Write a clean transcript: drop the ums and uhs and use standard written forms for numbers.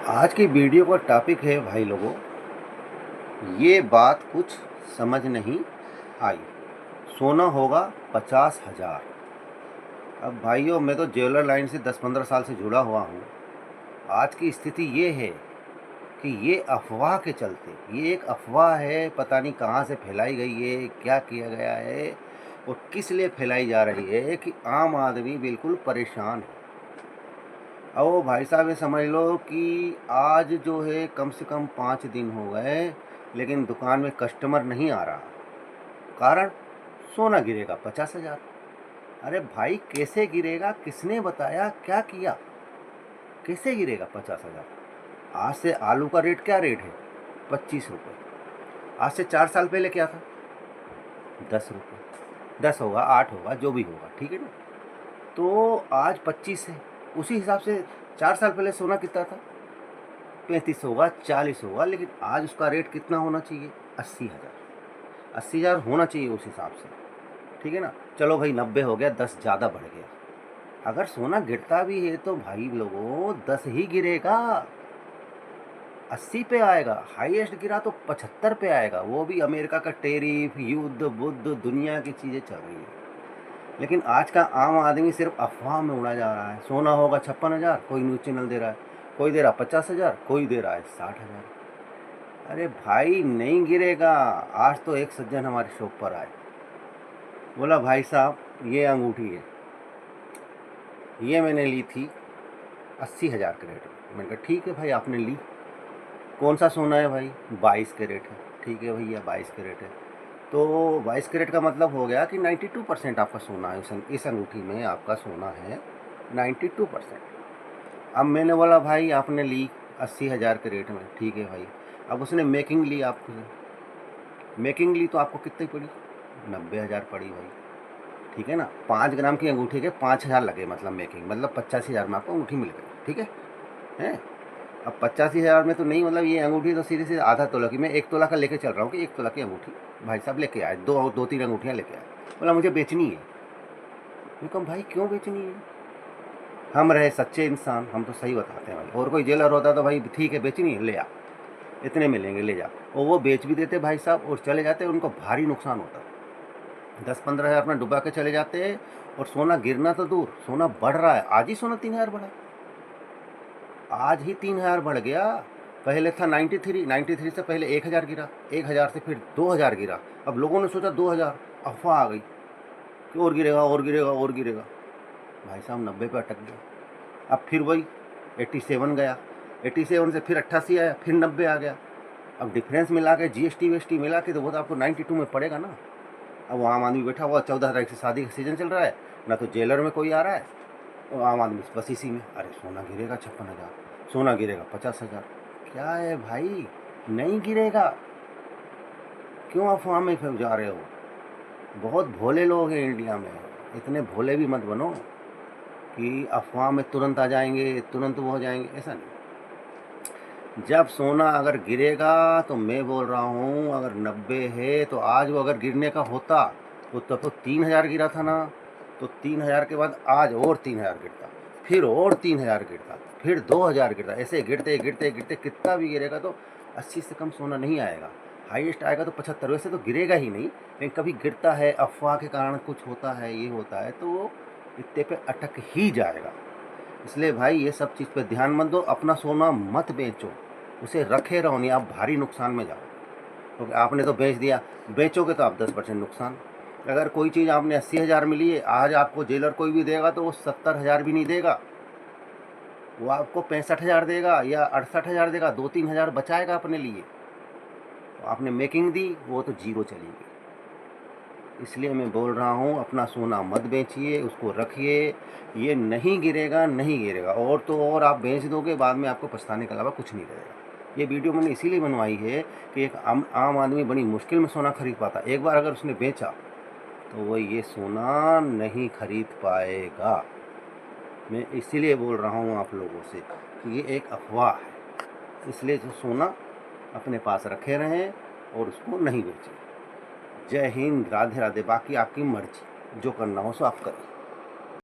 आज की वीडियो का टॉपिक है भाई लोगों, ये बात कुछ समझ नहीं आई। सोना होगा 50,000। अब भाइयों, मैं तो ज्वेलर लाइन से 10-15 साल से जुड़ा हुआ हूँ। आज की स्थिति ये है कि ये अफवाह के चलते, ये एक अफवाह है, पता नहीं कहाँ से फैलाई गई है, क्या किया गया है और किस लिए फैलाई जा रही है कि आम आदमी बिल्कुल परेशान है। अब भाई साहब ये समझ लो कि आज जो है कम से कम 5 दिन हो गए, लेकिन दुकान में कस्टमर नहीं आ रहा। कारण, सोना गिरेगा 50,000। अरे भाई, कैसे गिरेगा? किसने बताया? क्या किया? कैसे गिरेगा 50,000? आज से आलू का रेट क्या रेट है? 25 रुपये। आज से 4 साल पहले क्या था? 10 रुपये। 10 होगा, 8 होगा, जो भी होगा, ठीक है ना। तो आज 25 है। उसी हिसाब से 4 साल पहले सोना कितना था? 35 होगा, 40 होगा, लेकिन आज उसका रेट कितना होना चाहिए? 80,000। 80,000 होना चाहिए उस हिसाब से, ठीक है ना। चलो भाई, 90 हो गया, 10 ज़्यादा बढ़ गया। अगर सोना गिरता भी है तो भाई लोगों 10 ही गिरेगा, 80 पे आएगा। हाईएस्ट गिरा तो 75 पे आएगा, वो भी अमेरिका का टेरिफ, युद्ध बुद्ध, दुनिया की चीज़ें चल रही हैं। लेकिन आज का आम आदमी सिर्फ अफवाह में उड़ा जा रहा है। सोना होगा 56,000, कोई न्यूज़ चैनल दे रहा है, कोई दे रहा 50,000, कोई दे रहा है 60,000। अरे भाई, नहीं गिरेगा। आज तो एक सज्जन हमारे शॉप पर आए, बोला भाई साहब ये अंगूठी है, ये मैंने ली थी 80,000 के रेट में। मैंने कहा ठीक है भाई, आपने ली। कौन सा सोना है भाई? 22 कैरेट है। ठीक है भैया, 22 कैरेट है। तो 22 कैरेट का मतलब हो गया कि 92% आपका सोना है। इस अंगूठी में आपका सोना है 92%। अब मैंने बोला भाई आपने ली 80,000 के रेट में, ठीक है भाई। अब उसने मेकिंग ली, आपको मेकिंग ली तो आपको कितनी पड़ी? 90,000 पड़ी भाई, ठीक है ना। 5 ग्राम की अंगूठी के 5,000 लगे, मतलब मेकिंग, मतलब 85,000 में आपको अंगूठी मिल गई, ठीक है। हैं? अब 85,000 में तो नहीं, मतलब ये अंगूठी तो सीधे सीधे आधा तोला की, मैं 1 तोला का लेके चल रहा हूँ कि 1 तोला की अंगूठी भाई साहब लेके आए, दो तीन अंगूठियाँ लेके आए। बोला मुझे बेचनी है। मैं कहा भाई क्यों बेचनी है? हम रहे सच्चे इंसान, हम तो सही बताते हैं भाई। और कोई जेलर होता तो भाई ठीक है बेचनी है, ले आ, इतने मिलेंगे, ले जा। और वो बेच भी देते भाई साहब और चले जाते, उनको भारी नुकसान होता। 10-15 हज़ार अपना डुबा के चले जाते हैं। और सोना गिरना तो दूर, सोना बढ़ रहा है। आज ही सोना 3,000 बढ़ा, आज ही 3,000 बढ़ गया। पहले था 93, 93 से पहले 1,000 गिरा, 1,000 से फिर 2,000 गिरा। अब लोगों ने सोचा 2,000, अफवाह आ गई कि और गिरेगा और गिरेगा और गिरेगा। भाई साहब 90 पे अटक गया। अब फिर वही 87 गया, 87 से फिर 88 आया, फिर 90 आ गया। अब डिफरेंस मिला के जीएसटी वेएसटी मिला के तो वो तो आपको 92 में पड़ेगा ना। अब वो आम आदमी बैठा हुआ, 14 तारीख से शादी का सीजन चल रहा है, ना तो जेलर में कोई आ रहा है और आम आदमी बस इसी में। अरे सोना गिरेगा 56,000, सोना गिरेगा 50,000। क्या है भाई, नहीं गिरेगा। क्यों अफवाह में फंस जा रहे हो? बहुत भोले लोग हैं इंडिया में। इतने भोले भी मत बनो कि अफवाह में तुरंत आ जाएंगे, तुरंत वो हो जाएंगे, ऐसा नहीं। जब सोना अगर गिरेगा तो मैं बोल रहा हूँ, अगर 90 है तो आज वो अगर गिरने का होता तो 3,000 गिरा था ना। तो 3,000 के बाद आज और 3,000 गिरता, फिर और 3,000 गिरता, फिर 2,000 गिरता। ऐसे गिरते गिरते गिरते कितना भी गिरेगा तो 80 से कम सोना नहीं आएगा। हाईएस्ट आएगा तो 75। वैसे तो गिरेगा ही नहीं, लेकिन कभी गिरता है, अफवाह के कारण कुछ होता है, ये होता है, तो वो इतने पे अटक ही जाएगा। इसलिए भाई ये सब चीज़ पे ध्यान मत दो। अपना सोना मत बेचो, उसे रखे रहो, नहीं आप भारी नुकसान में जाओ। क्योंकि आपने तो बेच दिया, बेचोगे तो आप 10% नुकसान। अगर कोई चीज़ आपने 80,000 में ली है, आज आपको जेलर कोई भी देगा तो वो 70,000 भी नहीं देगा, वो आपको 65,000 देगा या 68,000 देगा, 2-3 हज़ार बचाएगा अपने लिए। तो आपने मेकिंग दी, वो तो जीरो चली गई। इसलिए मैं बोल रहा हूँ अपना सोना मत बेचिए, उसको रखिए। ये नहीं गिरेगा, नहीं गिरेगा। और तो और आप बेच दोगे, बाद में आपको पछताने के अलावा कुछ नहीं रहेगा। ये वीडियो मैंने इसीलिए बनवाई है कि एक आम आदमी बड़ी मुश्किल में सोना खरीद पाता, एक बार अगर उसने बेचा तो वो ये सोना नहीं खरीद पाएगा। मैं इसीलिए बोल रहा हूँ आप लोगों से कि ये एक अफवाह है। इसलिए जो सोना अपने पास रखे रहें और उसको नहीं बेचें। जय हिंद, राधे राधे। बाकी आपकी मर्जी, जो करना हो सो आप करें।